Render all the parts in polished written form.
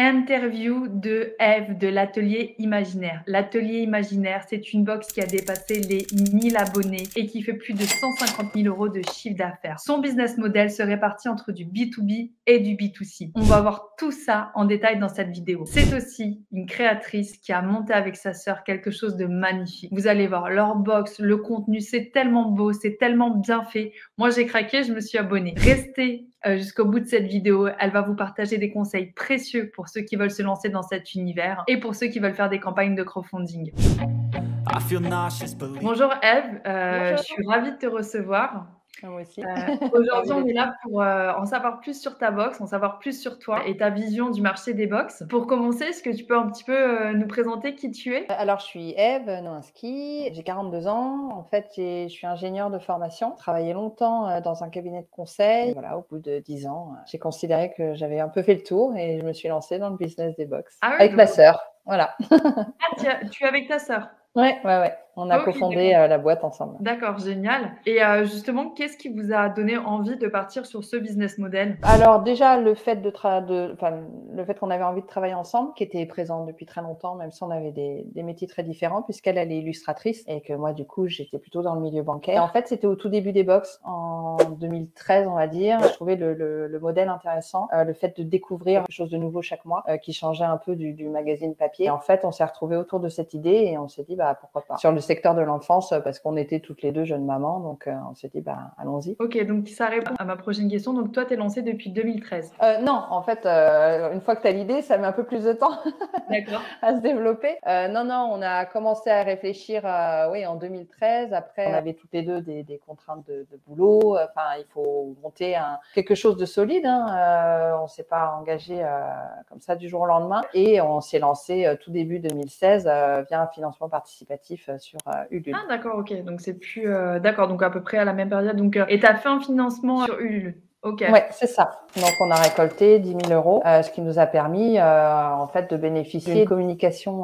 Interview de Eve de l'Atelier Imaginaire. L'Atelier Imaginaire, c'est une box qui a dépassé les 1000 abonnés et qui fait plus de 150 000 € de chiffre d'affaires. Son business model se répartit entre du B2B et du B2C. On va voir tout ça en détail dans cette vidéo. C'est aussi une créatrice qui a monté avec sa sœur quelque chose de magnifique. Vous allez voir leur box, le contenu, c'est tellement beau, c'est tellement bien fait. Moi, j'ai craqué, je me suis abonnée. Restez jusqu'au bout de cette vidéo. Elle va vous partager des conseils précieux pour ceux qui veulent se lancer dans cet univers et pour ceux qui veulent faire des campagnes de crowdfunding. Bonjour Eve, Bonjour. je suis ravie de te recevoir. Moi aussi. Aujourd'hui, Ravie on est d'être là. là pour en savoir plus sur ta box, en savoir plus sur toi et ta vision du marché des box. Pour commencer, est-ce que tu peux un petit peu nous présenter qui tu es? Alors, je suis Eve Nowinski, j'ai 42 ans. En fait, je suis ingénieure de formation. J'ai travaillé longtemps dans un cabinet de conseil. Voilà, au bout de 10 ans, j'ai considéré que j'avais un peu fait le tour et je me suis lancée dans le business des box Ah oui, avec donc ma sœur. Voilà. tu es avec ta sœur? Ouais. On a OK, cofondé d'accord. la boîte ensemble. D'accord, génial. Et justement, qu'est-ce qui vous a donné envie de partir sur ce business model? Alors déjà, le fait le fait qu'on avait envie de travailler ensemble, qui était présent depuis très longtemps, même si on avait des métiers très différents, puisqu'elle, elle est illustratrice et que moi, du coup, j'étais plutôt dans le milieu bancaire. Et en fait, c'était au tout début des box, en 2013, on va dire. Je trouvais le modèle intéressant, le fait de découvrir quelque chose de nouveau chaque mois, qui changeait un peu du magazine papier. Et en fait, on s'est retrouvés autour de cette idée et on s'est dit, bah pourquoi pas. Sur le secteur de l'enfance, parce qu'on était toutes les deux jeunes mamans, donc on s'est dit, bah allons-y. OK, donc ça répond à ma prochaine question. Donc toi, tu es lancée depuis 2013? Non, en fait, une fois que tu as l'idée, ça met un peu plus de temps D'accord. à se développer. Non, on a commencé à réfléchir, oui, en 2013. Après, on avait toutes les deux des contraintes de boulot. Enfin, il faut monter quelque chose de solide, hein. On s'est pas engagé comme ça du jour au lendemain. Et on s'est lancé tout début 2016 via un financement participatif sur Ulule. Ah d'accord, OK. Donc c'est plus d'accord, donc à peu près à la même période. Donc et tu as fait un financement sur Ulule? OK. Ouais, c'est ça. Donc, on a récolté 10 000 €, ce qui nous a permis, en fait, de bénéficier d'une communication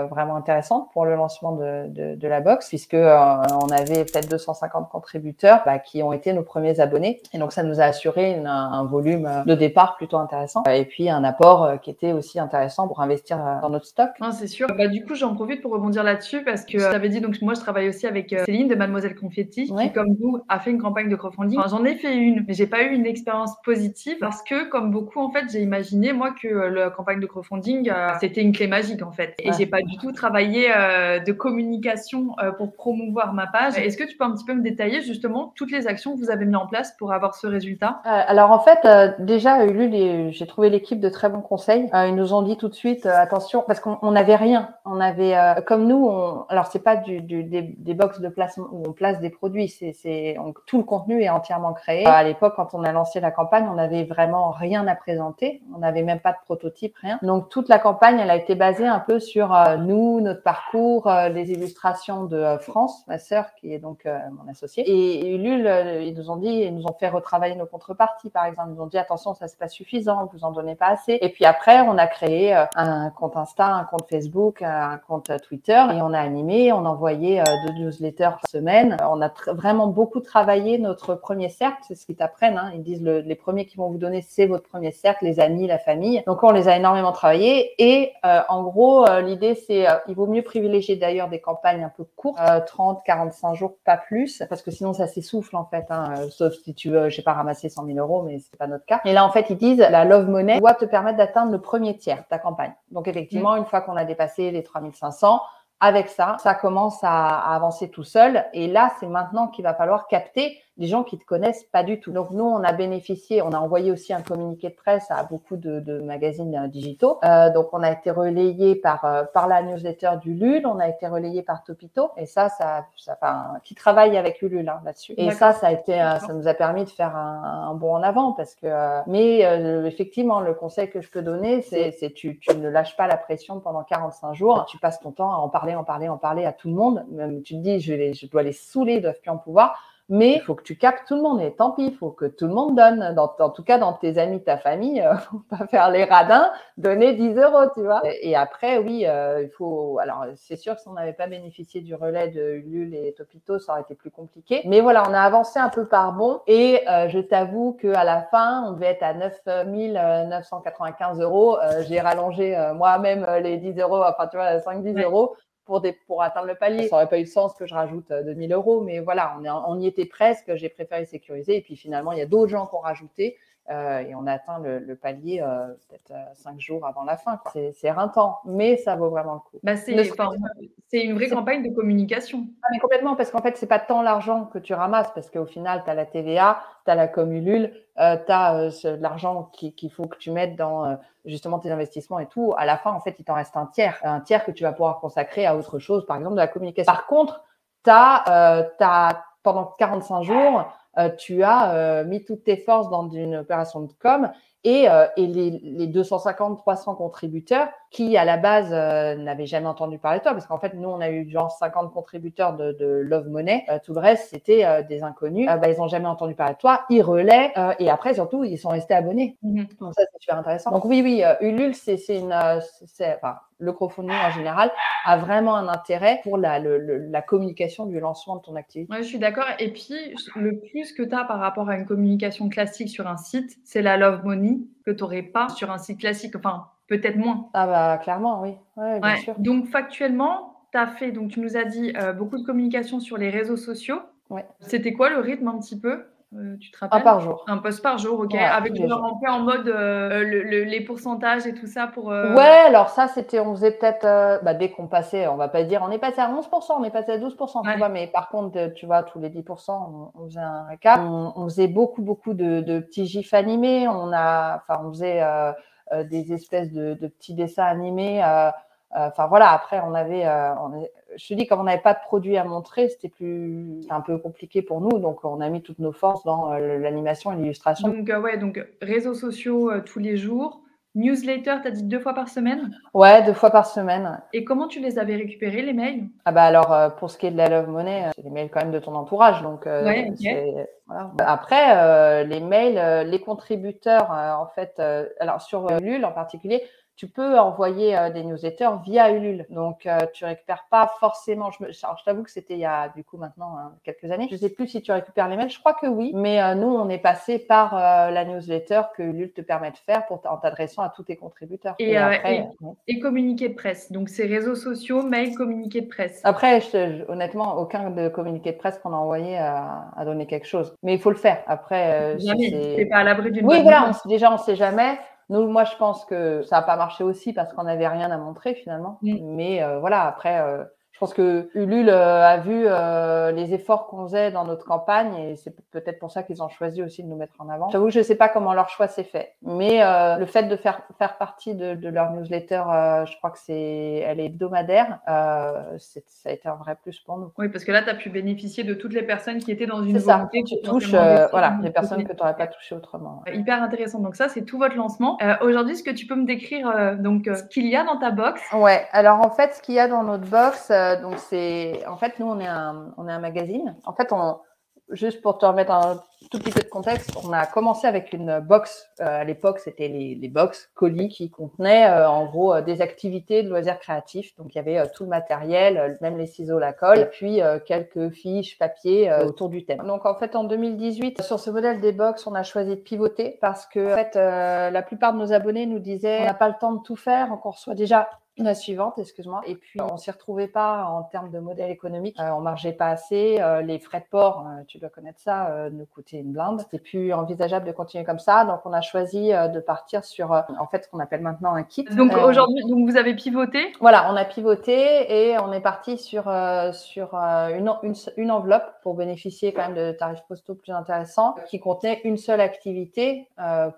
vraiment intéressante pour le lancement de la box, puisque on avait peut-être 250 contributeurs qui ont été nos premiers abonnés. Et donc, ça nous a assuré un volume de départ plutôt intéressant. Et puis, un apport qui était aussi intéressant pour investir dans notre stock. Non, c'est sûr. Bah, du coup, j'en profite pour rebondir là-dessus parce que tu avais dit, donc moi, je travaille aussi avec Céline de Mademoiselle Confetti, Ouais. qui, comme vous, a fait une campagne de crowdfunding. Enfin, j'en ai fait une, mais j'ai pas eu une expérience positive parce que, comme beaucoup, en fait, j'ai imaginé, moi, que la campagne de crowdfunding, c'était une clé magique, en fait. Et j'ai pas du tout travaillé de communication pour promouvoir ma page. Est-ce que tu peux un petit peu me détailler, justement, toutes les actions que vous avez mises en place pour avoir ce résultat? Alors en fait, déjà à Ulule, j'ai trouvé l'équipe de très bons conseils. Ils nous ont dit tout de suite attention, parce qu'on n'avait rien. On avait comme nous, alors c'est pas des box de placement où on place des produits, tout le contenu est entièrement créé. À l'époque, quand on a lancé la campagne, on n'avait vraiment rien à présenter. On n'avait même pas de prototype, rien. Donc toute la campagne, elle a été basée un peu sur nous, notre parcours, les illustrations de France, ma sœur qui est donc mon associée. Et Ulule, ils nous ont fait retravailler nos contreparties, par exemple. Ils nous ont dit attention, ça c'est pas suffisant, vous en donnez pas assez. Et puis après, on a créé un compte Insta, un compte Facebook, un compte Twitter, et on a animé, on envoyait 2 newsletters par semaine. On a vraiment beaucoup travaillé notre premier cercle, c'est ce qu'ils t'apprennent, hein. Ils disent les premiers qui vont vous donner, c'est votre premier cercle, les amis, la famille. Donc on les a énormément travaillés. Et en gros, l'idée c'est, il vaut mieux privilégier d'ailleurs des campagnes un peu courtes, 30, 45 jours, pas plus, parce que sinon ça s'essouffle en fait, hein. Sauf si tu veux, j'ai pas ramassé 100 000 €, mais c'est pas notre cas. Et là en fait ils disent, la Love Money doit te permettre d'atteindre le premier tiers de ta campagne. Donc effectivement, une fois qu'on a dépassé les 3500, avec ça, ça commence à avancer tout seul. Et là, c'est maintenant qu'il va falloir capter des gens qui te connaissent pas du tout. Donc nous, on a bénéficié, on a envoyé aussi un communiqué de presse à beaucoup de magazines digitaux. Donc on a été relayé par la newsletter d'Ulule, on a été relayé par Topito, et qui travaille avec Ulule là-dessus. Et ça a été, ça nous a permis de faire un bond en avant, parce que. Mais effectivement, le conseil que je peux donner, c'est tu ne lâches pas la pression pendant 45 jours. Tu passes ton temps à en parler à tout le monde. Même tu te dis, je dois les saouler, ils doivent plus en pouvoir. Mais il faut que tu captes tout le monde. Et tant pis, il faut que tout le monde donne. En tout cas, dans tes amis, ta famille, faut pas faire les radins, donner 10 euros, tu vois. Et après, oui, il faut… Alors, c'est sûr que si on n'avait pas bénéficié du relais de Ulule et Topito, ça aurait été plus compliqué. Mais voilà, on a avancé un peu par bond. Et je t'avoue qu'à la fin, on devait être à 9 995 euros. J'ai rallongé moi-même les 10 euros, enfin, tu vois, 5-10 euros pour atteindre le palier. Ça n'aurait pas eu de sens que je rajoute 2000 euros, mais voilà, on y était presque. J'ai préféré sécuriser. Et puis finalement, il y a d'autres gens qui ont rajouté. Et on a atteint le palier peut-être 5 jours avant la fin. C'est éreintant, mais ça vaut vraiment le coup. Bah, c'est une vraie campagne de communication. Ah, mais complètement, parce qu'en fait, c'est pas tant l'argent que tu ramasses, parce qu'au final, tu as la TVA, tu as la com Ulule, tu as l'argent qu'il faut que tu mettes dans justement tes investissements et tout. À la fin, en fait, il t'en reste un tiers que tu vas pouvoir consacrer à autre chose, par exemple de la communication. Par contre, pendant 45 jours, tu as mis toutes tes forces dans une opération de com et les 250, 300 contributeurs qui, à la base, n'avaient jamais entendu parler de toi, parce qu'en fait, nous, on a eu genre 50 contributeurs de Love Money. Tout le reste, c'était des inconnus. Ils n'ont jamais entendu parler de toi. Ils relaient. Et après, surtout, ils sont restés abonnés. Donc ça, c'est super intéressant. Donc oui, Ulule, enfin, le crowdfunding en général a vraiment un intérêt pour la communication du lancement de ton activité. Ouais, je suis d'accord. Et puis, le plus que tu as par rapport à une communication classique sur un site, c'est la Love Money que tu n'aurais pas sur un site classique. Enfin, peut-être moins. Ah bah clairement, oui. Ouais, bien sûr. Donc, factuellement, tu as fait, donc tu nous as dit, beaucoup de communication sur les réseaux sociaux. Ouais. C'était quoi le rythme un petit peu? Tu te rappelles? Un par jour. Un post par jour, OK. Ouais, Avec tous les genre jours. un peu en mode, les pourcentages et tout ça pour… Ouais, alors ça, on faisait peut-être, dès qu'on passait, on va pas dire, on est passé à 11%, on est passé à 12%, tu vois, mais par contre, tu vois, tous les 10%, on faisait un récap. On faisait beaucoup de petits gifs animés. On faisait des espèces de petits dessins animés. Enfin voilà, après, je te dis, comme on n'avait pas de produit à montrer, c'était un peu compliqué pour nous. Donc, on a mis toutes nos forces dans l'animation et l'illustration. Donc réseaux sociaux tous les jours. Newsletter, tu as dit 2 fois par semaine? Ouais, 2 fois par semaine. Et comment tu les avais récupérés, les mails? Ah bah alors, pour ce qui est de la Love Money, c'est des mails quand même de ton entourage. Donc, Ouais, OK. voilà. Après, les mails, les contributeurs, en fait, alors sur Ulule en particulier, tu peux envoyer des newsletters via Ulule. Donc, tu récupères pas forcément. Alors, je t'avoue que c'était il y a du coup maintenant quelques années. Je sais plus si tu récupères les mails. Je crois que oui. Mais nous, on est passé par la newsletter que Ulule te permet de faire en t'adressant à tous tes contributeurs. Et après, communiqué de presse. Donc, c'est réseaux sociaux, mail, communiqué de presse. Après, honnêtement, aucun de communiqué de presse qu'on a envoyé a donné quelque chose. Mais il faut le faire. Après, t'es pas à l'abri d'une Oui, bonne voilà, nouvelle. on sait jamais. Nous, moi, je pense que ça n'a pas marché aussi parce qu'on n'avait rien à montrer finalement. Mais voilà, après, je pense que Ulule a vu les efforts qu'on faisait dans notre campagne et c'est peut-être pour ça qu'ils ont choisi aussi de nous mettre en avant. J'avoue que je ne sais pas comment leur choix s'est fait, mais le fait de faire partie de leur newsletter, je crois que elle est hebdomadaire, ça a été un vrai plus pour nous. Oui, parce que là, tu as pu bénéficier de toutes les personnes qui étaient dans une C'est ça, volonté. tu touches les personnes que tu n'aurais pas touchées autrement. Hyper intéressant. Donc ça, c'est tout votre lancement. Aujourd'hui, est-ce que tu peux me décrire ce qu'il y a dans ta box? Ouais, alors en fait, ce qu'il y a dans notre box, donc en fait, nous, on est un magazine. En fait, juste pour te remettre un tout petit peu de contexte, on a commencé avec une box. À l'époque, c'était les box colis qui contenaient en gros des activités de loisirs créatifs. Donc, il y avait tout le matériel, même les ciseaux, la colle, et puis quelques fiches, papier autour du thème. Donc, en fait, en 2018, sur ce modèle des box, on a choisi de pivoter parce que en fait, la plupart de nos abonnés nous disaient on n'a pas le temps de tout faire, donc on reçoit déjà la suivante, excuse-moi. Et puis, on s'y retrouvait pas en termes de modèle économique. On margeait pas assez. Les frais de port, tu dois connaître ça, nous coûtaient une blinde. C'était plus envisageable de continuer comme ça. Donc, on a choisi de partir sur, en fait, ce qu'on appelle maintenant un kit. Donc, aujourd'hui, vous avez pivoté? Voilà, on a pivoté et on est parti sur une enveloppe pour bénéficier quand même de tarifs postaux plus intéressants qui contenait une seule activité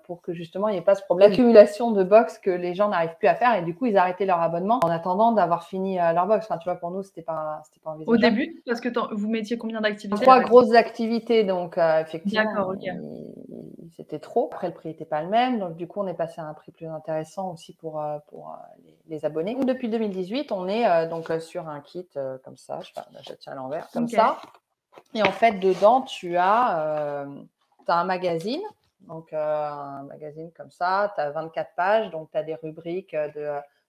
pour que justement il n'y ait pas ce problème d'accumulation de box que les gens n'arrivent plus à faire et du coup ils arrêtaient leur abonnement en attendant d'avoir fini leur box. Enfin, tu vois, pour nous, c'était pas envisageable. Au début, parce que vous mettiez combien d'activités? 3 grosses activités, donc effectivement, d'accord, OK. C'était trop. Après, le prix n'était pas le même, donc du coup, on est passé à un prix plus intéressant aussi pour les abonnés. Donc, depuis 2018, on est donc sur un kit comme ça. Je tiens à l'envers, comme ça. Et en fait, dedans, tu as un magazine. Donc, un magazine comme ça, tu as 24 pages, donc tu as des rubriques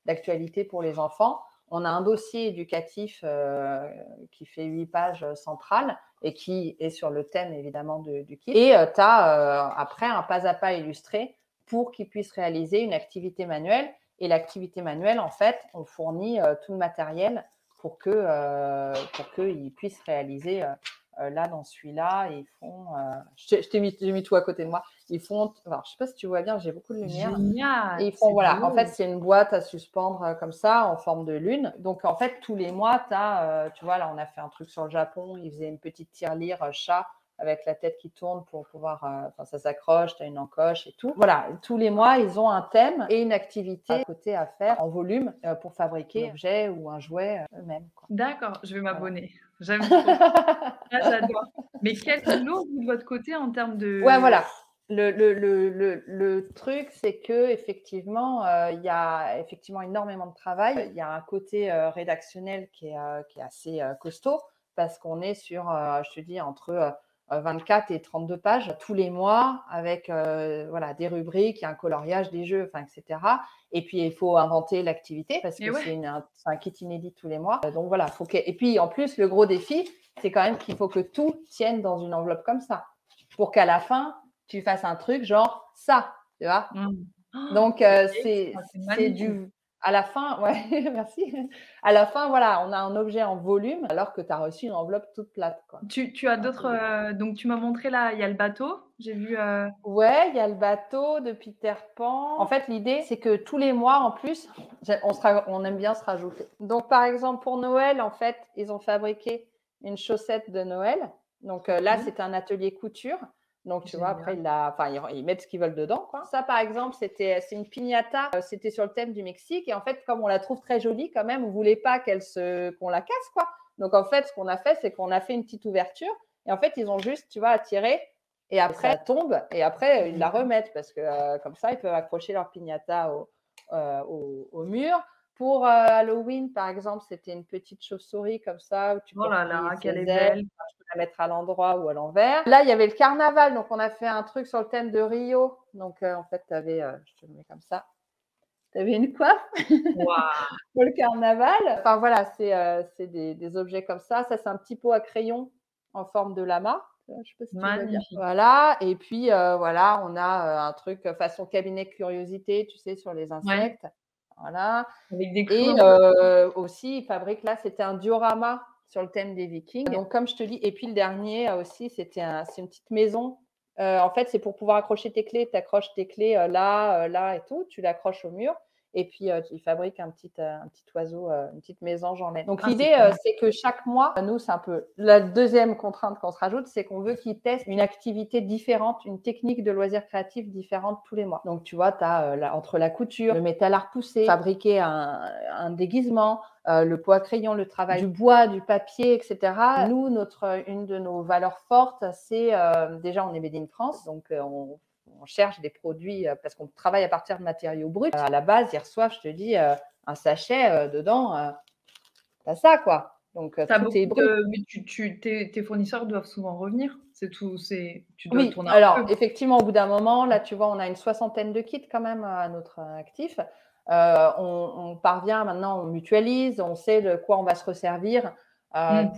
d'actualité pour les enfants. On a un dossier éducatif qui fait 8 pages centrales et qui est sur le thème évidemment du kit. Et tu as après un pas à pas illustré pour qu'ils puissent réaliser une activité manuelle. Et l'activité manuelle, en fait, on fournit tout le matériel pour qu'ils puissent réaliser. Là, dans celui-là, ils font. J'ai mis tout à côté de moi. Ils font. Alors, je ne sais pas si tu vois bien, j'ai beaucoup de lumière. Génial. Et ils font, voilà, en fait, c'est une boîte à suspendre comme ça, en forme de lune. Donc, en fait, tous les mois, tu as, tu vois, là, on a fait un truc sur le Japon. Ils faisaient une petite tirelire chat avec la tête qui tourne pour pouvoir. Enfin, ça s'accroche, tu as une encoche et tout. Voilà, tous les mois, ils ont un thème et une activité à côté à faire en volume pour fabriquer un objet ou un jouet eux-mêmes. D'accord, je vais m'abonner. J'aime trop. Ah, j'adore. Mais quel boulot, vous, de votre côté, en termes de… Ouais, voilà. Le truc, c'est que effectivement, il y a effectivement énormément de travail. Il y a un côté rédactionnel qui est assez costaud parce qu'on est sur, je te dis, entre 24 et 32 pages tous les mois avec voilà, des rubriques, il y a un coloriage des jeux, enfin, etc. Et puis, il faut inventer l'activité parce que c'est un kit inédit tous les mois. Donc, voilà. Et puis, en plus, le gros défi, c'est quand même qu'il faut que tout tienne dans une enveloppe comme ça pour qu'à la fin, tu fasses un truc genre ça, tu vois. Donc, c'est du… À la fin, ouais, merci. À la fin, voilà, on a un objet en volume alors que tu as reçu une enveloppe toute plate, quoi. Tu as d'autres… donc, tu m'as montré là, il y a le bateau. J'ai vu… Ouais, il y a le bateau de Peter Pan. En fait, l'idée, c'est que tous les mois, en plus, on aime bien se rajouter. Donc, par exemple, pour Noël, en fait, ils ont fabriqué une chaussette de Noël. Donc, là, c'est un atelier couture. Donc, tu vois, après, ils mettent ce qu'ils veulent dedans, quoi. Ça, par exemple, c'est une piñata. C'était sur le thème du Mexique. Et en fait, comme on la trouve très jolie quand même, on ne voulait pas qu'on la casse, quoi. Donc, en fait, ce qu'on a fait, c'est qu'on a fait une petite ouverture. Et en fait, ils ont juste, tu vois, attiré. Et après, ça tombe. Et après, ils la remettent parce que comme ça, ils peuvent accrocher leur piñata au mur. Pour Halloween, par exemple, c'était une petite chauve-souris comme ça où tu peux plier qu'elle est ses ailes. belle. Tu peux la mettre à l'endroit ou à l'envers. Là, il y avait le carnaval. Donc, on a fait un truc sur le thème de Rio. Donc, en fait, tu avais, je te le mets comme ça. Tu avais une coiffe pour le carnaval. Enfin, voilà, c'est des objets comme ça. Ça, c'est un petit pot à crayon en forme de lama. Je sais pas si tu vois bien. Voilà. Et puis, voilà, on a un truc façon cabinet curiosité, tu sais, sur les insectes. Ouais. Voilà. Avec des et aussi, ils fabriquent, là, c'était un diorama sur le thème des Vikings. Donc, comme je te dis, et puis le dernier aussi, c'est une petite maison. En fait, c'est pour pouvoir accrocher tes clés. Tu accroches tes clés là et tout. Tu l'accroches au mur. Et puis, ils fabriquent un petit oiseau, une petite mésange en laine. Donc, l'idée, c'est que chaque mois, nous, c'est un peu la deuxième contrainte qu'on se rajoute, c'est qu'on veut qu'ils testent une activité différente, une technique de loisirs créatifs différente tous les mois. Donc, tu vois, tu as entre la couture, le métal à repousser, fabriquer un déguisement, le pot à crayon, le travail du bois, du papier, etc. Nous, une de nos valeurs fortes, c'est déjà, on est Made in France, donc on cherche des produits parce qu'on travaille à partir de matériaux bruts. À la base, ils reçoivent, je te dis, un sachet dedans, t'as ça, quoi. Donc, tout est brut. Mais tes fournisseurs doivent souvent revenir. C'est tout. Tu dois tourner un alors, peu. effectivement, au bout d'un moment, là, tu vois, on a une 60aine de kits quand même à notre actif. On parvient maintenant, on mutualise, on sait de quoi on va se resservir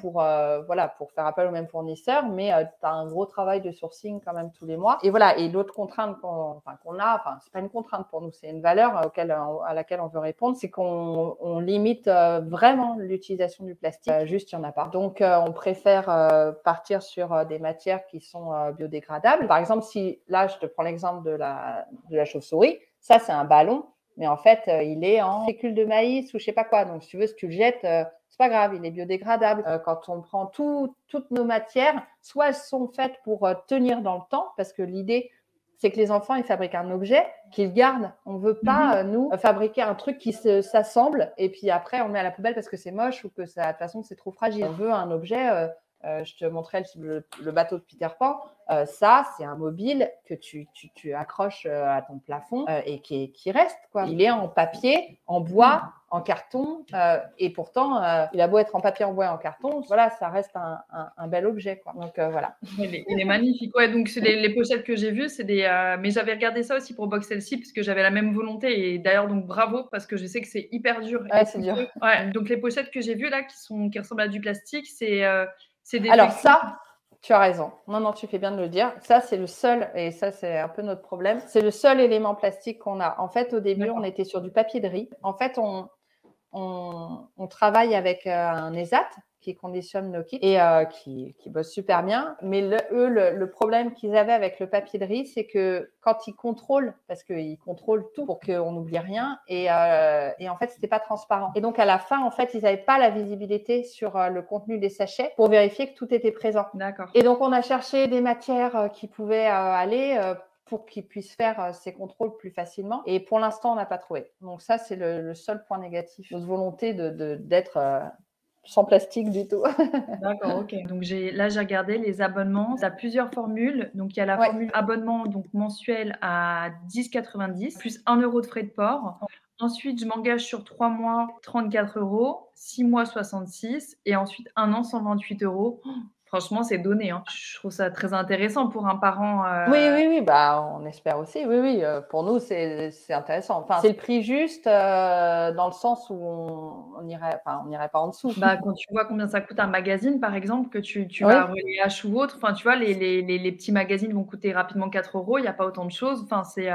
pour faire appel aux mêmes fournisseurs, mais tu as un gros travail de sourcing quand même tous les mois. Et voilà, et l'autre contrainte qu'on a, c'est pas une contrainte pour nous, c'est une valeur à laquelle on veut répondre, c'est qu'on limite vraiment l'utilisation du plastique. Juste, il n'y en a pas. Donc, on préfère partir sur des matières qui sont biodégradables. Par exemple, si là, je te prends l'exemple de la chauve-souris, ça, c'est un ballon. Mais en fait, il est en fécule de maïs ou je sais pas quoi. Donc, si tu veux, si tu le jettes, c'est pas grave, il est biodégradable. Quand on prend toutes nos matières, soit elles sont faites pour tenir dans le temps, parce que l'idée, c'est que les enfants, ils fabriquent un objet qu'ils gardent. On veut pas, nous, fabriquer un truc qui s'assemble et puis après, on met à la poubelle parce que c'est moche ou que de toute façon, c'est trop fragile. On veut un objet je te montrais le bateau de Peter Pan. Ça, c'est un mobile que tu accroches à ton plafond et qui reste, quoi. Il est en papier, en bois, en carton, et pourtant, il a beau être en papier, en bois et en carton, voilà, ça reste un bel objet, quoi. Donc, voilà. Il est magnifique. Ouais, donc les pochettes que j'ai vues, c'est des. Mais j'avais regardé ça aussi pour Box Elsie parce que j'avais la même volonté. Et d'ailleurs, donc bravo parce que je sais que c'est hyper dur. Ouais, c'est dur. Ouais, donc les pochettes que j'ai vues là, qui ressemblent à du plastique, c'est des. Alors ça, tu as raison. Non, tu fais bien de le dire. Ça, c'est le seul, et ça, c'est un peu notre problème. C'est le seul élément plastique qu'on a. En fait, au début, on était sur du papier de riz. En fait, on travaille avec un ESAT qui conditionne nos kits et qui bosse super bien. Mais le problème qu'ils avaient avec le papier de riz, c'est que quand ils contrôlent, parce qu'ils contrôlent tout pour qu'on n'oublie rien, et en fait, c'était pas transparent. Et donc, à la fin, en fait, ils n'avaient pas la visibilité sur le contenu des sachets pour vérifier que tout était présent. D'accord. Et donc, on a cherché des matières qui pouvaient aller pour qu'ils puissent faire ces contrôles plus facilement. Et pour l'instant, on n'a pas trouvé. Donc ça, c'est le seul point négatif. Notre volonté d'être sans plastique du tout. D'accord, ok. Donc là, j'ai regardé les abonnements. Tu as plusieurs formules. Donc, il y a la formule abonnement donc, mensuel à 10,90 plus 1 euro de frais de port. Ensuite, je m'engage sur 3 mois, 34 euros, 6 mois, 66 et ensuite 1 an, 128 euros. Franchement, c'est donné. Hein. Je trouve ça très intéressant pour un parent. Oui, bah, on espère aussi. Oui, pour nous, c'est intéressant. Enfin, c'est le prix juste dans le sens où on n'irait pas en dessous. Bah, quand tu vois combien ça coûte un magazine, par exemple, que tu vas à Relais H ou autre, enfin, tu vois, les petits magazines vont coûter rapidement 4 euros. Il n'y a pas autant de choses. Enfin, c'est.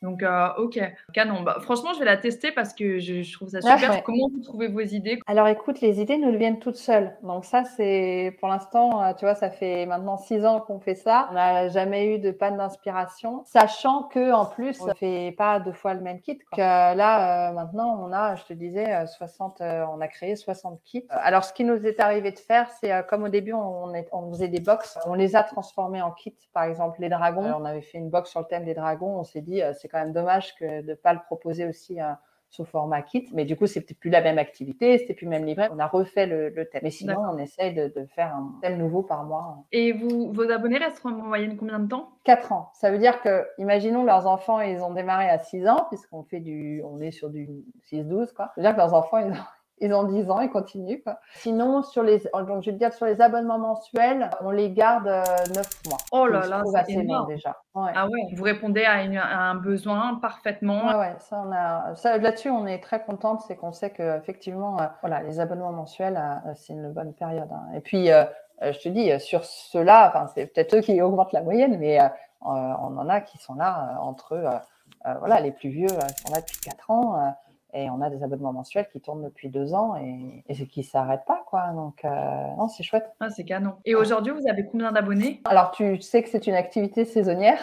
Donc, ok, canon. Bah, franchement, je vais la tester parce que je trouve ça super. Ouais. Comment vous trouvez vos idées? Alors, écoute, les idées nous viennent toutes seules. Donc ça, c'est pour l'instant, tu vois, ça fait maintenant 6 ans qu'on fait ça. On n'a jamais eu de panne d'inspiration, sachant que en plus, on ne fait pas 2 fois le même kit. Donc, là, maintenant, on a, je te disais, 60. On a créé 60 kits. Alors, ce qui nous est arrivé de faire, c'est comme au début, on faisait des box, on les a transformés en kits. Par exemple, les dragons. On avait fait une box sur le thème des dragons. On s'est dit, c'est quand même dommage de ne pas le proposer aussi sous format kit, mais du coup, c'était plus la même activité, c'était plus le même livret. On a refait le thème. Mais sinon, on essaye de faire un thème nouveau par mois. Et vos abonnés restent en moyenne combien de temps? 4 ans. Ça veut dire que, imaginons, leurs enfants, ils ont démarré à 6 ans, puisqu'on est sur du 6-12, quoi. Ça veut dire que leurs enfants, ils ont 10 ans, ils continuent, quoi. Sinon, donc je veux dire, sur les abonnements mensuels, on les garde 9 mois. Oh là là, c'est assez long déjà. Ouais. Ah ouais, vous répondez à un besoin parfaitement. Ouais, ça, là-dessus, on est très contente, c'est qu'on sait qu'effectivement, voilà, les abonnements mensuels, c'est une bonne période. Hein. Et puis, je te dis, sur ceux-là, enfin, c'est peut-être eux qui augmentent la moyenne, mais on en a qui sont là entre, voilà, les plus vieux sont là depuis 4 ans. Et on a des abonnements mensuels qui tournent depuis 2 ans et qui ne s'arrêtent pas, quoi. Donc, non, c'est chouette. Ah, c'est canon. Et aujourd'hui, vous avez combien d'abonnés? Alors, tu sais que c'est une activité saisonnière.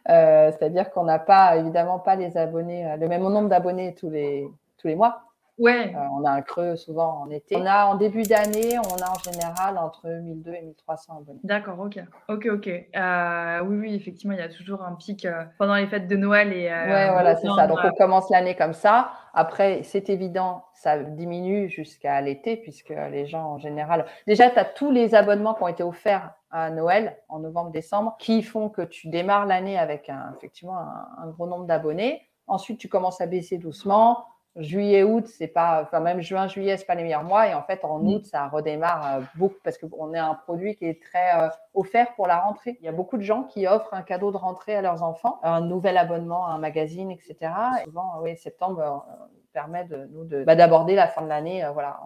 C'est-à-dire qu'on n'a pas, évidemment, pas les abonnés, le même nombre d'abonnés tous les mois. Ouais. On a un creux souvent en été. On a en début d'année, on a en général entre 1200 et 1300 abonnés. D'accord, ok. Oui, effectivement, il y a toujours un pic pendant les fêtes de Noël. Ouais, voilà, c'est ça. Donc, on commence l'année comme ça. Après, c'est évident, ça diminue jusqu'à l'été puisque les gens, en général… Déjà, tu as tous les abonnements qui ont été offerts à Noël, en novembre-décembre, qui font que tu démarres l'année avec effectivement un gros nombre d'abonnés. Ensuite, tu commences à baisser doucement. Juillet, août, c'est pas, enfin même juin, juillet, c'est pas les meilleurs mois. Et en fait, en août, ça redémarre beaucoup parce qu'on est un produit qui est très offert pour la rentrée. Il y a beaucoup de gens qui offrent un cadeau de rentrée à leurs enfants, un nouvel abonnement à un magazine, etc. Et souvent, oui, septembre permet d'aborder la fin de l'année, voilà,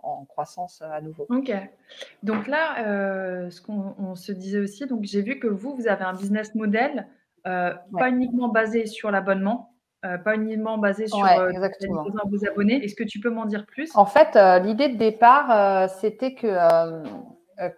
en croissance à nouveau. Ok. Donc là, ce qu'on se disait aussi, donc j'ai vu que vous avez un business model pas uniquement basé sur l'abonnement. Pas uniquement basé sur vos abonnés. Est-ce que tu peux m'en dire plus? En fait, l'idée de départ, c'était que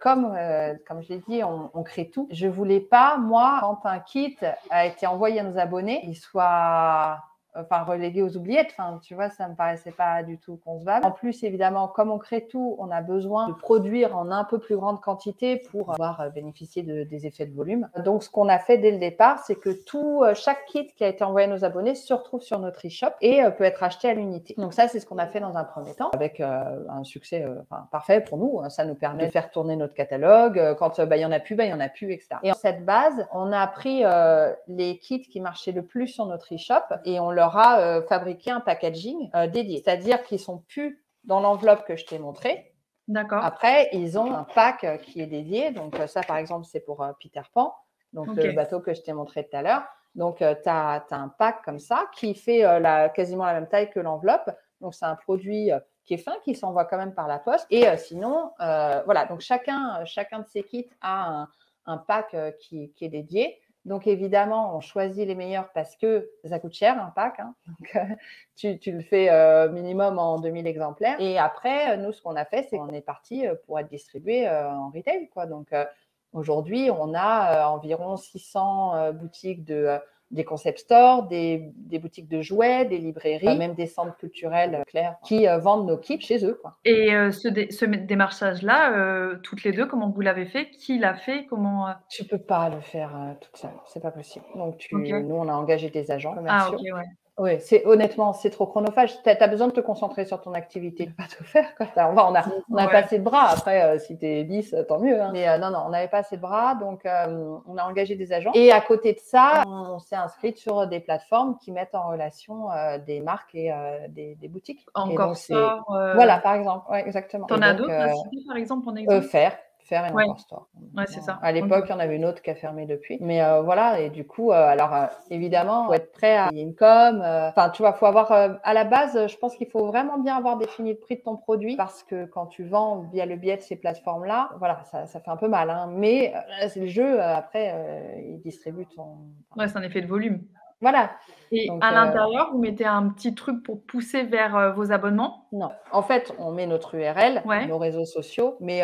comme je l'ai dit, on crée tout. Je voulais pas, moi, quand un kit a été envoyé à nos abonnés, il soit enfin relégué aux oubliettes. Enfin, tu vois, ça me paraissait pas du tout concevable. En plus, évidemment, comme on crée tout, on a besoin de produire en un peu plus grande quantité pour pouvoir bénéficier des effets de volume. Donc, ce qu'on a fait dès le départ, c'est que chaque kit qui a été envoyé à nos abonnés se retrouve sur notre e-shop et peut être acheté à l'unité. Donc ça, c'est ce qu'on a fait dans un premier temps, avec un succès parfait pour nous. Ça nous permet de faire tourner notre catalogue. Quand il y en a plus, il y en a plus, etc. Et en cette base, on a pris les kits qui marchaient le plus sur notre e-shop et on leur a fabriqué un packaging dédié. C'est-à-dire qu'ils sont plus dans l'enveloppe que je t'ai montrée. D'accord. Après, ils ont un pack qui est dédié. Donc ça, par exemple, c'est pour Peter Pan, donc le bateau que je t'ai montré tout à l'heure. Donc, tu as un pack comme ça qui fait quasiment la même taille que l'enveloppe. Donc, c'est un produit qui est fin, qui s'envoie quand même par la poste. Et sinon, voilà, donc chacun de ces kits a un pack qui est dédié. Donc, évidemment, on choisit les meilleurs parce que ça coûte cher, un pack. Hein. Donc, tu le fais minimum en 2000 exemplaires. Et après, nous, ce qu'on a fait, c'est qu'on est parti pour être distribué en retail, quoi. Donc, aujourd'hui, on a environ 600 boutiques des concept stores, des boutiques de jouets, des librairies, même des centres culturels clairs qui vendent nos kits chez eux, quoi. Et ce démarchage-là, toutes les deux, comment vous l'avez fait? Qui l'a fait? Comment Tu peux pas le faire toute seule, c'est pas possible. Donc OK. nous, on a engagé des agents Ah commerciaux. OK, ouais. Oui, honnêtement, c'est trop chronophage. Tu as besoin de te concentrer sur ton activité. Tu peux pas tout faire, quoi. On n'a pas assez de bras. Après, si tu es 10, tant mieux. Hein. Mais non, on n'avait pas assez de bras. Donc, on a engagé des agents. Et à côté de ça, on s'est inscrite sur des plateformes qui mettent en relation des marques et des boutiques. Encore Store. Voilà, par exemple. Ouais, exactement. T'en as d'autres à citer, par exemple, en exemple? Faire et Encore Store. Ouais, c'est ça. À l'époque, il y en avait une autre qui a fermé depuis. Mais voilà, et du coup, évidemment, il faut être prêt à payer une com. Enfin, tu vois, il faut avoir, à la base, je pense qu'il faut vraiment bien avoir défini le prix de ton produit parce que quand tu vends via le biais de ces plateformes-là, voilà, ça fait un peu mal. Hein, mais c'est le jeu, après, ils distribuent ton… Ouais, c'est un effet de volume. Voilà. Et donc, à l'intérieur, vous mettez un petit truc pour pousser vers vos abonnements? Non. En fait, on met notre URL, nos réseaux sociaux, mais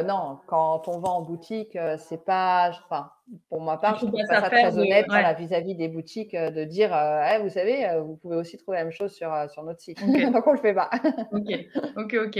non, quand on vend en boutique, c'est pas… Enfin, pour ma part, je trouve pas ça très honnête vis-à-vis des boutiques de dire vous savez, vous pouvez aussi trouver la même chose sur notre site. Okay. Donc, on le fait pas. OK.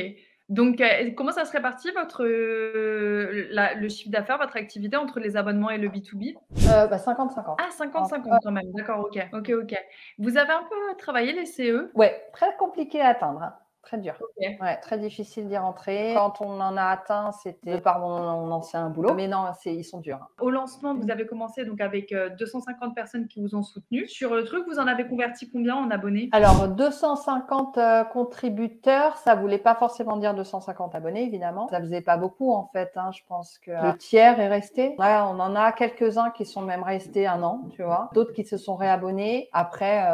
Donc, comment ça se répartit le chiffre d'affaires, votre activité entre les abonnements et le B2B? 50-50. Ah, 50-50 quand même. D'accord, OK. Vous avez un peu travaillé les CE? Ouais, très compliqué à atteindre. Hein. Très dur. Okay. Ouais, très difficile d'y rentrer. Quand on en a atteint, c'était par mon ancien boulot. Mais non, ils sont durs. Au lancement, vous avez commencé donc avec 250 personnes qui vous ont soutenu. Sur le truc, vous en avez converti combien en abonnés? Alors, 250 contributeurs, ça voulait pas forcément dire 250 abonnés, évidemment. Ça faisait pas beaucoup, en fait. Hein. Je pense que le tiers est resté. Ouais, on en a quelques-uns qui sont même restés 1 an, tu vois. D'autres qui se sont réabonnés. Après,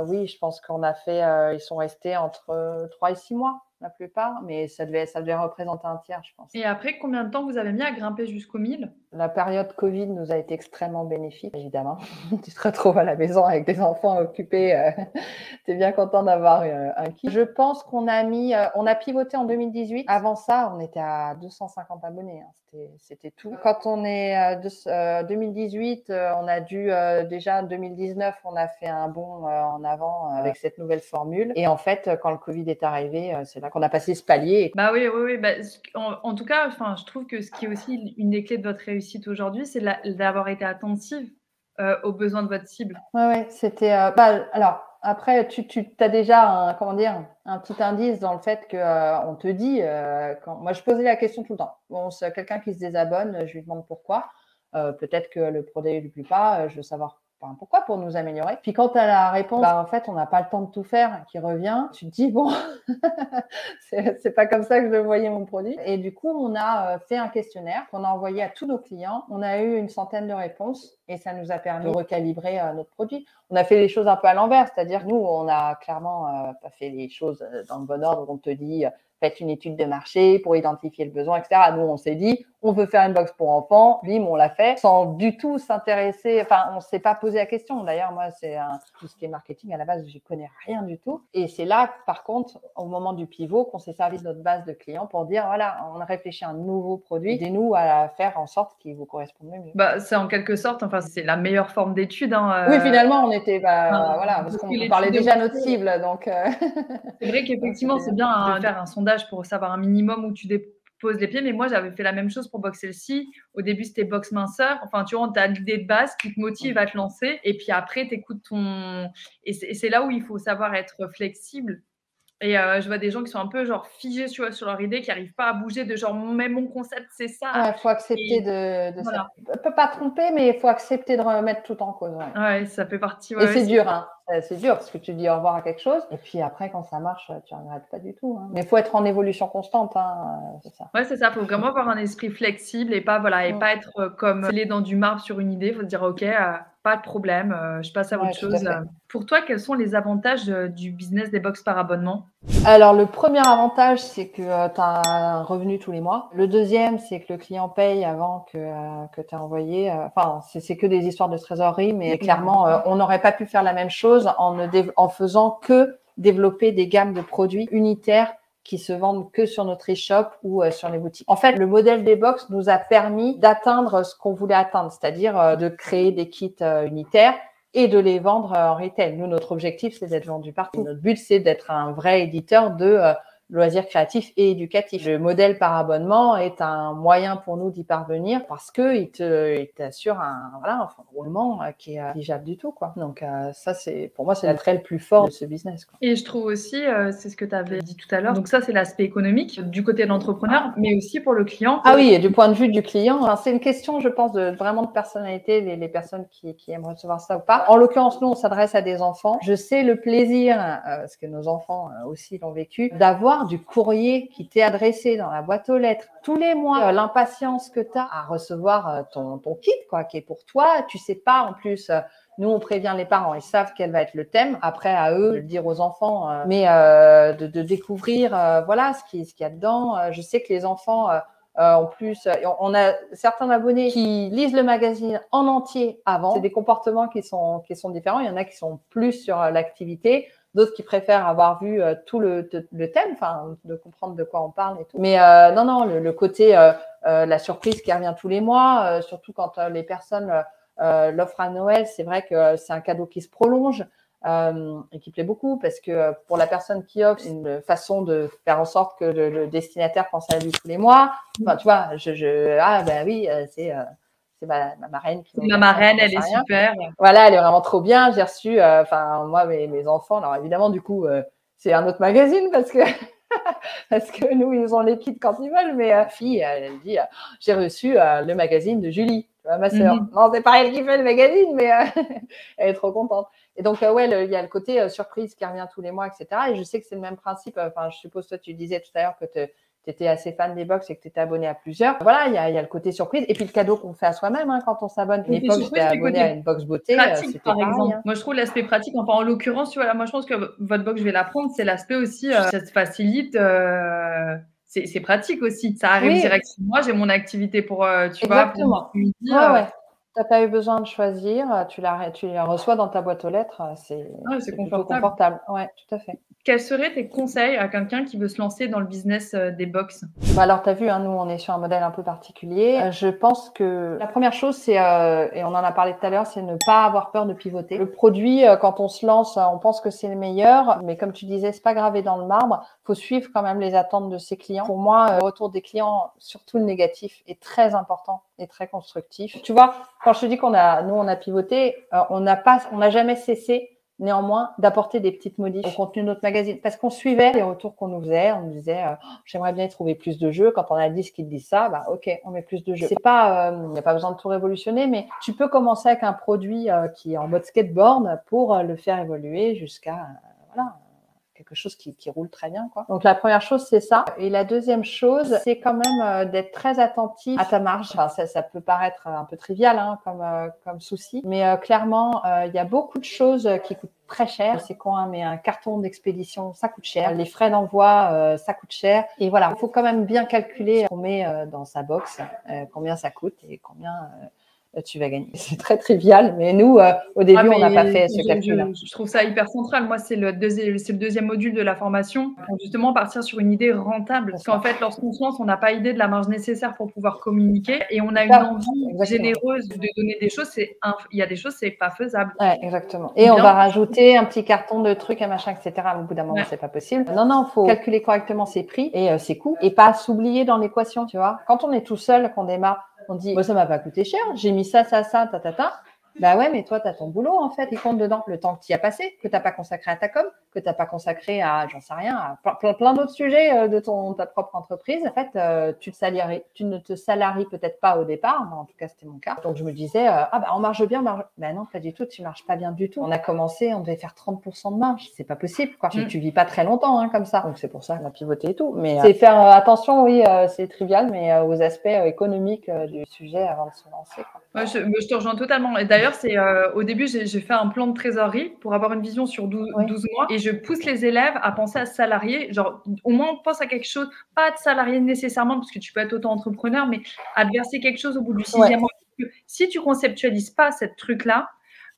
oui, je pense qu'on a fait… ils sont restés entre 3 et 6 mois. La plupart, mais ça devait représenter un tiers, je pense. Et après, combien de temps vous avez mis à grimper jusqu'au 1000? La période Covid nous a été extrêmement bénéfique, évidemment. Tu te retrouves à la maison avec des enfants occupés. Tu es bien content d'avoir un kit. Je pense qu'on a pivoté en 2018. Avant ça, on était à 250 abonnés. Hein. C'était tout. Quand on est 2018, on a dû déjà 2019, on a fait un bond en avant avec cette nouvelle formule. Et en fait, quand le Covid est arrivé, c'est là qu'on a passé ce palier. Bah oui. Bah, en tout cas, je trouve que ce qui est aussi une des clés de votre réussite aujourd'hui, c'est d'avoir été attentive aux besoins de votre cible. Ouais, c'était… alors, après, tu as déjà un petit indice dans le fait que on te dit… moi, je posais la question tout le temps. Bon, c'est quelqu'un qui se désabonne, je lui demande pourquoi. Peut-être que le produit ne lui plaît pas, je veux savoir pourquoi, pour nous améliorer. Puis quand tu as la réponse, en fait, on n'a pas le temps de tout faire, qui revient, tu te dis, bon, c'est pas comme ça que je voyais mon produit. Et du coup, on a fait un questionnaire qu'on a envoyé à tous nos clients. On a eu une centaine de réponses et ça nous a permis de recalibrer notre produit. On a fait les choses un peu à l'envers, c'est-à-dire nous, on a clairement pas fait les choses dans le bon ordre. On te dit, faites une étude de marché pour identifier le besoin, etc. Nous, on s'est dit, on veut faire une box pour enfants, bim, on l'a fait, sans du tout s'intéresser, enfin, on s'est pas posé la question. D'ailleurs, moi, c'est tout ce qui est marketing, à la base, je connais rien du tout. Et c'est là, par contre, au moment du pivot, qu'on s'est servi de notre base de clients pour dire, voilà, on a réfléchi à un nouveau produit, aidez-nous à faire en sorte qu'il vous corresponde le mieux. Bah, c'est en quelque sorte, enfin, c'est la meilleure forme d'étude, hein, Oui, finalement, on était, enfin, voilà, parce parce que qu'on parlait l'étude de déjà à notre marché, cible, donc. c'est vrai Donc, qu'effectivement, c'était c'est bien. bien de faire un sondage pour savoir un minimum où tu déposes les pieds, mais moi, j'avais fait la même chose pour Box Healthy. Au début, c'était Box Minceur. Enfin, tu vois, tu as l'idée de base qui te motive à te lancer, et puis après, tu écoutes ton. Et c'est là où il faut savoir être flexible. Et je vois des gens qui sont un peu genre figés sur leur idée, qui n'arrivent pas à bouger de genre, mais mon concept, c'est ça. Ouais, faut accepter Et voilà. ça peut pas tromper, mais il faut accepter de remettre tout en cause. Ouais. Ouais, ça fait partie. Et Ouais, c'est dur, hein. C'est dur parce que tu dis au revoir à quelque chose, et puis après, quand ça marche, tu regrettes pas du tout. Hein. Mais il faut être en évolution constante, hein, c'est ça. Ouais, c'est ça. Faut vraiment avoir un esprit flexible et pas voilà, et pas être comme scellé dans du marbre sur une idée. Faut se dire ok, pas de problème, je passe à autre Ouais, tout à chose. fait. Pour toi, quels sont les avantages du business des box par abonnement? Alors, le premier avantage, c'est que tu as un revenu tous les mois. Le deuxième, c'est que le client paye avant que tu as envoyé. Enfin, c'est que des histoires de trésorerie, mais clairement, on n'aurait pas pu faire la même chose en faisant que développer des gammes de produits unitaires qui se vendent que sur notre e-shop ou sur les boutiques. En fait, le modèle des box nous a permis d'atteindre ce qu'on voulait atteindre, c'est-à-dire de créer des kits unitaires et de les vendre en retail. Nous, notre objectif, c'est d'être vendu partout. Notre but, c'est d'être un vrai éditeur de loisirs créatifs et éducatifs. Le modèle par abonnement est un moyen pour nous d'y parvenir parce que il t'assure un roulement qui est négligeable du tout, quoi. Donc ça, c'est pour moi, c'est l'attrait le plus fort de ce business, quoi. Et je trouve aussi, c'est ce que tu avais dit tout à l'heure. Donc ça, c'est l'aspect économique du côté de l'entrepreneur, mais aussi pour le client. Ah oui, et du point de vue du client, enfin, c'est une question, je pense, vraiment de personnalité, les personnes qui aiment recevoir ça ou pas. En l'occurrence, nous, on s'adresse à des enfants. Je sais le plaisir, parce que nos enfants aussi l'ont vécu, d'avoir du courrier qui t'est adressé dans la boîte aux lettres tous les mois. L'impatience que tu as à recevoir ton kit, quoi, qui est pour toi. Tu sais pas, en plus, nous, on prévient les parents, ils savent quel va être le thème. Après, à eux de le dire aux enfants, mais de découvrir, voilà, ce qu'il y a dedans. Je sais que les enfants, en plus, on a certains abonnés qui lisent le magazine en entier avant. C'est des comportements qui sont différents. Il y en a qui sont plus sur l'activité, d'autres qui préfèrent avoir vu tout le thème, enfin, de comprendre de quoi on parle et tout. Mais non, le côté la surprise qui revient tous les mois, surtout quand les personnes l'offre à Noël, c'est vrai que c'est un cadeau qui se prolonge et qui plaît beaucoup parce que pour la personne qui offre, c'est une façon de faire en sorte que le destinataire pense à lui tous les mois. Enfin, tu vois, ah ben oui, c'est ma marraine qui Ma marraine, elle est super. Voilà, elle est vraiment trop bien. J'ai reçu, enfin moi mes enfants, alors évidemment du coup c'est un autre magazine parce que parce que nous ils ont les kits quand ils veulent, mais fille, elle dit j'ai reçu le magazine de Julie. Ma sœur. Non, c'est pas elle qui fait le magazine, mais elle est trop contente. Et donc, ouais, il y a le côté surprise qui revient tous les mois, etc. Et je sais que c'est le même principe. Enfin, je suppose, toi, tu disais tout à l'heure que tu étais assez fan des box et que tu étais abonné à plusieurs. Voilà, il y a le côté surprise. Et puis, le cadeau qu'on fait à soi-même quand on s'abonne. À l'époque, j'étais abonnée à une box beauté. Pratique, par exemple. Hein. Moi, je trouve l'aspect pratique. Enfin, en l'occurrence, tu vois, là, moi, je pense que votre box, je vais la prendre. C'est l'aspect aussi, ça te facilite. C'est pratique aussi. Ça arrive directement. Moi, j'ai mon activité pour, tu vois, pour midi. Ouais. Tu n'as pas eu besoin de choisir, tu la reçois dans ta boîte aux lettres, c'est confortable. Ouais, tout à fait. Quels seraient tes conseils à quelqu'un qui veut se lancer dans le business des box? Alors, tu as vu, nous, on est sur un modèle un peu particulier. Je pense que la première chose, c'est, et on en a parlé tout à l'heure, c'est ne pas avoir peur de pivoter. Le produit, quand on se lance, on pense que c'est le meilleur, mais comme tu disais, c'est pas gravé dans le marbre. Faut suivre quand même les attentes de ses clients. Pour moi, le retour des clients, surtout le négatif, est très important et très constructif. Tu vois, quand je te dis nous, on a pivoté, on n'a jamais cessé néanmoins d'apporter des petites modifs au contenu de notre magazine parce qu'on suivait les retours qu'on nous faisait. On nous disait j'aimerais bien y trouver plus de jeux. Quand on a 10 qui te disent ça, bah ok, on met plus de jeux. C'est pas, il n'y a pas besoin de tout révolutionner, mais tu peux commencer avec un produit qui est en mode skateboard pour le faire évoluer jusqu'à voilà, quelque chose qui roule très bien, quoi. Donc la première chose, c'est ça. Et la deuxième chose, c'est quand même d'être très attentif à ta marge. Enfin, ça peut paraître un peu trivial comme souci, mais clairement, il y a beaucoup de choses qui coûtent très cher. C'est con, hein, mais un carton d'expédition, ça coûte cher. Les frais d'envoi, ça coûte cher. Et voilà, il faut quand même bien calculer ce qu'on met dans sa box, combien ça coûte et combien tu vas gagner. C'est très trivial, mais nous, au début, on n'a pas fait ce calcul-là. Je trouve ça hyper central. Moi, c'est le deuxième module de la formation pour justement partir sur une idée rentable. Parce qu'en fait, lorsqu'on se lance, on n'a pas idée de la marge nécessaire pour pouvoir communiquer et on a une envie généreuse de donner des choses. Il y a des choses, c'est pas faisable. Ouais, exactement. Et on va rajouter un petit carton de trucs, un machin, etc. Au bout d'un moment, c'est pas possible. Non, faut calculer correctement ses prix et ses coûts et pas s'oublier dans l'équation, tu vois. Quand on est tout seul, qu'on démarre, on dit, ça m'a pas coûté cher, j'ai mis ça, Bah ouais, mais toi, tu as ton boulot, en fait, il compte dedans. Le temps que tu y as passé, que tu n'as pas consacré à ta com, que tu n'as pas consacré à, j'en sais rien, à plein d'autres sujets de ta propre entreprise. En fait, tu ne te salaries peut-être pas au départ, moi, en tout cas, c'était mon cas. Donc, je me disais, on marche bien, Bah non, pas du tout, tu marches pas bien du tout. On a commencé, on devait faire 30% de marge. C'est pas possible, quoi. Tu vis pas très longtemps, hein, comme ça. Donc, c'est pour ça qu'on a pivoté et tout. Mais c'est faire attention, oui, c'est trivial, mais aux aspects économiques du sujet avant de se lancer, quoi. Ouais, je te rejoins totalement. Et d'ailleurs, au début, j'ai fait un plan de trésorerie pour avoir une vision sur 12 mois et je pousse les élèves à penser à se salarier. Genre, au moins, on pense à quelque chose, pas de salarié nécessairement, parce que tu peux être auto-entrepreneur, mais à te verser quelque chose au bout du 6e mois. Si tu conceptualises pas cette truc-là,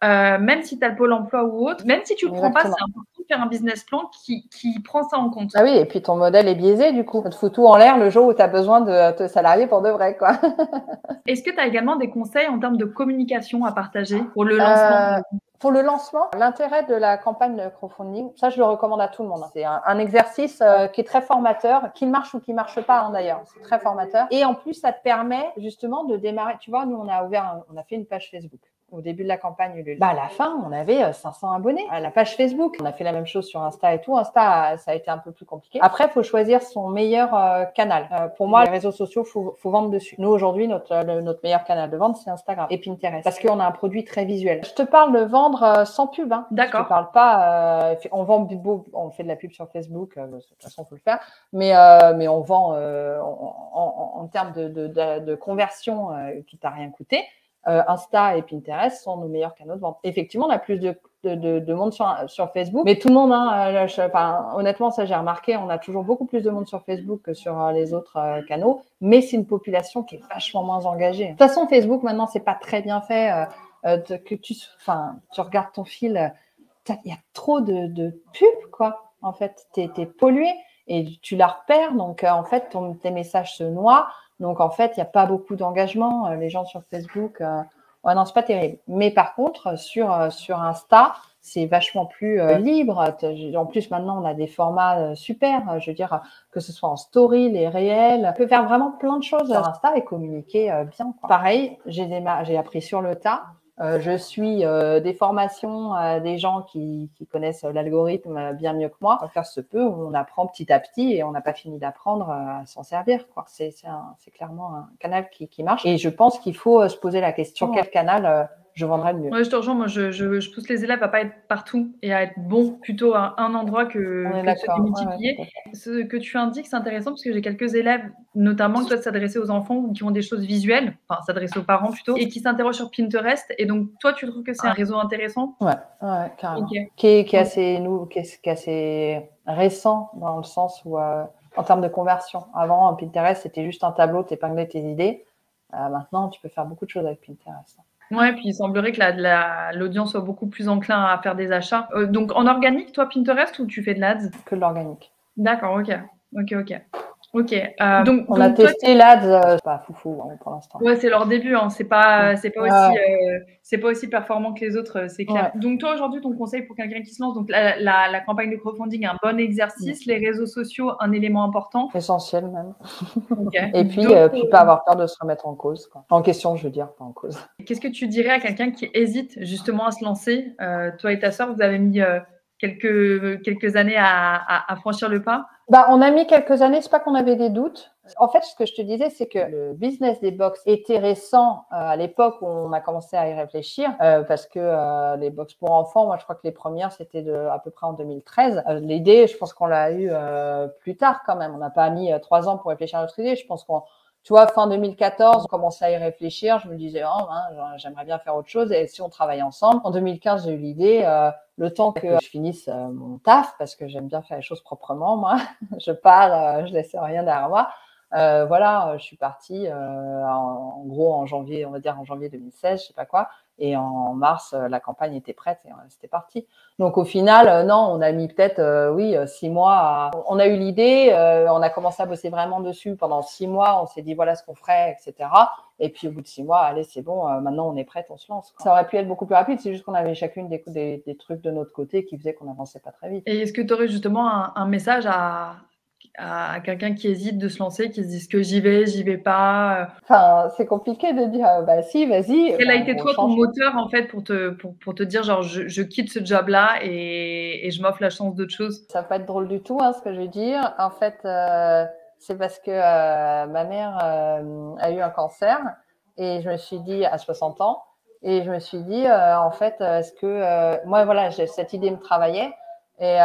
même si tu as le pôle emploi ou autre, même si tu ne le prends pas, c'est important de faire un business plan qui prend ça en compte. Ah oui, et puis ton modèle est biaisé du coup. Ça te fout tout en l'air le jour où tu as besoin de te salarier pour de vrai, quoi. Est-ce que tu as également des conseils en termes de communication à partager pour le lancement Pour le lancement, l'intérêt de la campagne de crowdfunding, ça je le recommande à tout le monde. C'est un exercice qui est très formateur, qu'il marche ou qui marche pas, hein, d'ailleurs. C'est très formateur. Et en plus, ça te permet justement de démarrer. Tu vois, nous on a fait une page Facebook. Au début de la campagne Ulule. À la fin, on avait 500 abonnés à la page Facebook. On a fait la même chose sur Insta et tout. Insta, ça a été un peu plus compliqué. Après, il faut choisir son meilleur canal. Pour moi, les réseaux sociaux, faut vendre dessus. Nous, aujourd'hui, notre meilleur canal de vente, c'est Instagram et Pinterest. Parce qu'on a un produit très visuel. Je te parle de vendre sans pub. Hein. D'accord. Je te parle pas… on fait de la pub sur Facebook. De toute façon, il faut le faire. Mais on vend en termes de conversion qui t'a rien coûté. Insta et Pinterest sont nos meilleurs canaux de vente. Effectivement, on a plus de monde sur Facebook, mais tout le monde, hein, honnêtement, ça j'ai remarqué, on a toujours beaucoup plus de monde sur Facebook que sur les autres canaux, mais c'est une population qui est vachement moins engagée. De toute façon, Facebook, maintenant, c'est pas très bien fait. Tu regardes ton fil, il y a trop de pubs, quoi. En fait, t'es pollué et tu la repères, donc en fait, tes messages se noient. Donc, en fait, il n'y a pas beaucoup d'engagement. Les gens sur Facebook, ouais, non, c'est pas terrible. Mais par contre, sur Insta, c'est vachement plus libre. En plus, maintenant, on a des formats super. Je veux dire, que ce soit en story, les réels. On peut faire vraiment plein de choses sur Insta et communiquer bien, quoi. Pareil, j'ai appris sur le tas. Je suis des formations des gens qui connaissent l'algorithme bien mieux que moi. Faire se peut, on apprend petit à petit et on n'a pas fini d'apprendre à s'en servir, quoi. C'est clairement un canal qui marche. Et je pense qu'il faut se poser la question, quel canal je vendrais le mieux. Ouais, je te rejoins. Moi, je pousse les élèves à pas être partout et à être bon plutôt à un endroit que se démultiplier. Ce que tu indiques, c'est intéressant parce que j'ai quelques élèves, notamment qui doivent s'adresser aux enfants ou qui ont des choses visuelles, enfin s'adresser aux parents plutôt, et qui s'interrogent sur Pinterest. Et donc, toi, tu trouves que c'est un réseau intéressant? Ouais, carrément. Okay. Qui est assez récent dans le sens où, en termes de conversion. Avant, Pinterest, c'était juste un tableau, tu épinglais tes idées. Maintenant, tu peux faire beaucoup de choses avec Pinterest. Ouais, puis il semblerait que l'audience soit beaucoup plus enclin à faire des achats. Donc, en organique, toi, Pinterest, ou tu fais de l'ADS? Que de l'organique. D'accord, ok. Donc on a testé l'ADS, c'est pas foufou hein, pour l'instant. Ouais, c'est leur début, hein. C'est pas aussi performant que les autres, c'est clair. Ouais. Donc toi aujourd'hui, ton conseil pour quelqu'un qui se lance, donc la campagne de crowdfunding, un bon exercice, les réseaux sociaux, un élément important. Essentiel même. Okay. Et puis, puis pas avoir peur de se remettre en cause, quoi. En question, je veux dire, pas en cause. Qu'est-ce que tu dirais à quelqu'un qui hésite justement à se lancer? Toi et ta sœur, vous avez mis quelques années à franchir le pas. On a mis quelques années, c'est pas qu'on avait des doutes. En fait, ce que je te disais, c'est que le business des box était récent à l'époque où on a commencé à y réfléchir, parce que les box pour enfants, moi, je crois que les premières, c'était à peu près en 2013. L'idée, je pense qu'on l'a eu plus tard quand même. On n'a pas mis 3 ans pour réfléchir à notre idée. Je pense tu vois, fin 2014, on commençait à y réfléchir. Je me disais, oh, hein, j'aimerais bien faire autre chose. Et si on travaille ensemble, en 2015, j'ai eu l'idée, le temps que je finisse mon taf, parce que j'aime bien faire les choses proprement, moi. Je pars, je laisse rien derrière moi. Voilà, je suis partie en gros en janvier, on va dire en janvier 2016, je sais pas quoi. Et en mars, la campagne était prête et c'était parti. Donc au final, non, on a mis peut-être, oui, 6 mois. On a eu l'idée, on a commencé à bosser vraiment dessus pendant 6 mois. On s'est dit voilà ce qu'on ferait, etc. Et puis au bout de 6 mois, allez, c'est bon, maintenant on est prête, on se lance, quoi. Ça aurait pu être beaucoup plus rapide, c'est juste qu'on avait chacune des trucs de notre côté qui faisaient qu'on n'avançait pas très vite. Et est-ce que tu aurais justement un message à quelqu'un qui hésite de se lancer, qui se dit que j'y vais pas? Enfin, c'est compliqué de dire bah si, vas-y. Quel a été toi ton moteur en fait pour te dire genre je quitte ce job-là et je m'offre la chance d'autre chose? Ça va pas être drôle du tout, hein, ce que je vais dire. En fait, c'est parce que ma mère a eu un cancer et je me suis dit à 60 ans et je me suis dit en fait est-ce que moi voilà cette idée me travaillait et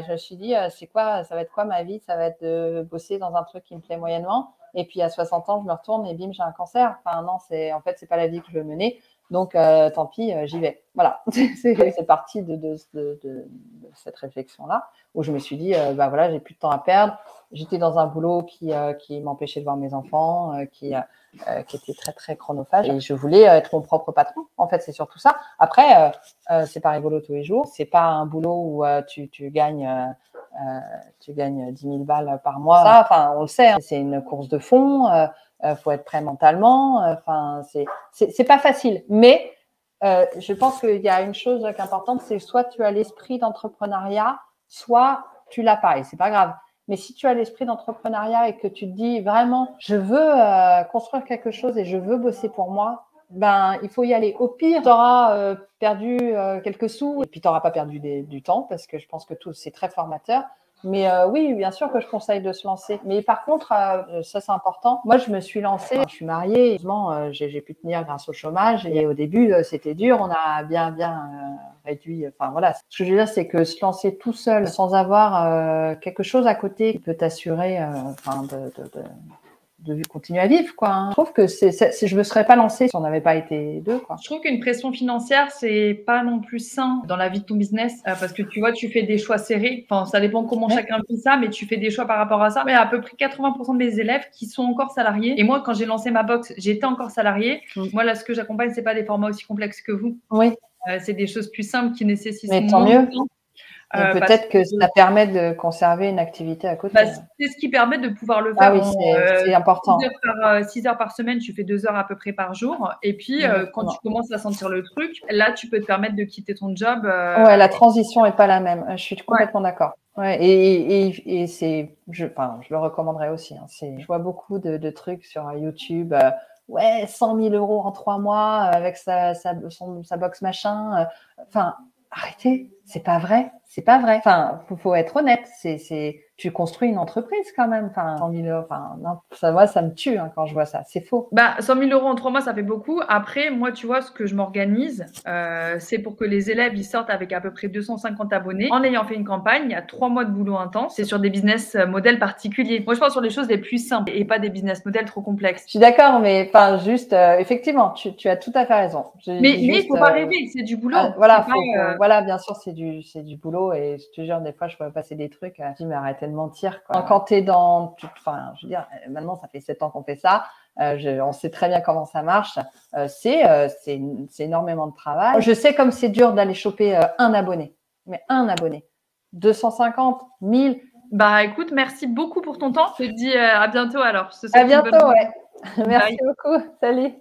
je me suis dit c'est quoi, ça va être quoi ma vie, ça va être de bosser dans un truc qui me plaît moyennement et puis à 60 ans je me retourne et bim j'ai un cancer. Enfin non, c'est pas la vie que je veux mener. Donc, tant pis, j'y vais. Voilà, c'est parti de cette réflexion-là, où je me suis dit, bah voilà, j'ai plus de temps à perdre. J'étais dans un boulot qui m'empêchait de voir mes enfants, qui était très, très chronophage. Et je voulais être mon propre patron. En fait, c'est surtout ça. Après, c'est pas rigolo tous les jours. C'est pas un boulot où tu gagnes 10 000 balles par mois. Ça, enfin, on le sait, hein, c'est une course de fond. Faut être prêt mentalement. Enfin, c'est pas facile. Mais je pense qu'il y a une chose qui est importante, c'est soit tu as l'esprit d'entrepreneuriat, soit tu l'as pas. Et c'est pas grave. Mais si tu as l'esprit d'entrepreneuriat et que tu te dis vraiment, je veux construire quelque chose et je veux bosser pour moi, ben il faut y aller. Au pire, tu auras perdu quelques sous et puis tu n'auras pas perdu du temps parce que je pense que tout c'est très formateur. Mais oui, bien sûr que je conseille de se lancer. Mais par contre, ça c'est important. Moi, je me suis lancée, je suis mariée. Heureusement, j'ai pu tenir grâce au chômage. Et au début, c'était dur. On a bien réduit. Enfin voilà. Ce que je veux dire, c'est que se lancer tout seul, sans avoir quelque chose à côté qui peut t'assurer, enfin de continuer à vivre, quoi. Je trouve que je me serais pas lancée si on n'avait pas été deux, quoi. Je trouve qu'une pression financière, c'est pas non plus sain dans la vie de ton business parce que tu vois, tu fais des choix serrés. Enfin, ça dépend comment chacun vit ça, mais tu fais des choix par rapport à ça. Mais à peu près 80% de mes élèves qui sont encore salariés. Et moi, quand j'ai lancé ma box, j'étais encore salariée. Moi, là, ce que j'accompagne, c'est pas des formats aussi complexes que vous. Oui. C'est des choses plus simples qui nécessitent mais tant mieux. Et peut-être que ça permet de conserver une activité à côté. Bah, c'est ce qui permet de pouvoir le faire. Ah oui, c'est important. 6 heures par semaine, tu fais 2 heures à peu près par jour. Et puis, quand tu commences à sentir le truc, là, tu peux te permettre de quitter ton job. Ouais, la transition est pas la même. Je suis complètement d'accord. Ouais, et je le recommanderais aussi. Hein. Je vois beaucoup de trucs sur YouTube. Ouais, 100 000 € en 3 mois avec sa box machin. Enfin, arrêtez, c'est pas vrai. C'est pas vrai. Enfin, faut être honnête. Tu construis une entreprise quand même. Enfin, 100 000 €. Enfin, non, ça me tue hein, quand je vois ça. C'est faux. Bah, 100 000 € en 3 mois, ça fait beaucoup. Après, moi, tu vois, ce que je m'organise, c'est pour que les élèves, ils sortent avec à peu près 250 abonnés. En ayant fait une campagne, il y a 3 mois de boulot intense. C'est sur des business modèles particuliers. Moi, je pense sur les choses les plus simples et pas des business modèles trop complexes. Je suis d'accord, mais enfin, juste, effectivement, tu as tout à fait raison. Mais il faut pas rêver, c'est du boulot. Voilà, bien sûr, c'est du boulot et je te jure, des fois, je peux passer des trucs, je dis, mais arrêtez de mentir, quoi. Quand t'es enfin, je veux dire, maintenant, ça fait 7 ans qu'on fait ça. On sait très bien comment ça marche. C'est énormément de travail. Je sais comme c'est dur d'aller choper un abonné, mais un abonné. 250, 1000. Bah écoute, merci beaucoup pour ton temps. Je te dis à bientôt alors. À bientôt, ouais. Merci beaucoup. Salut.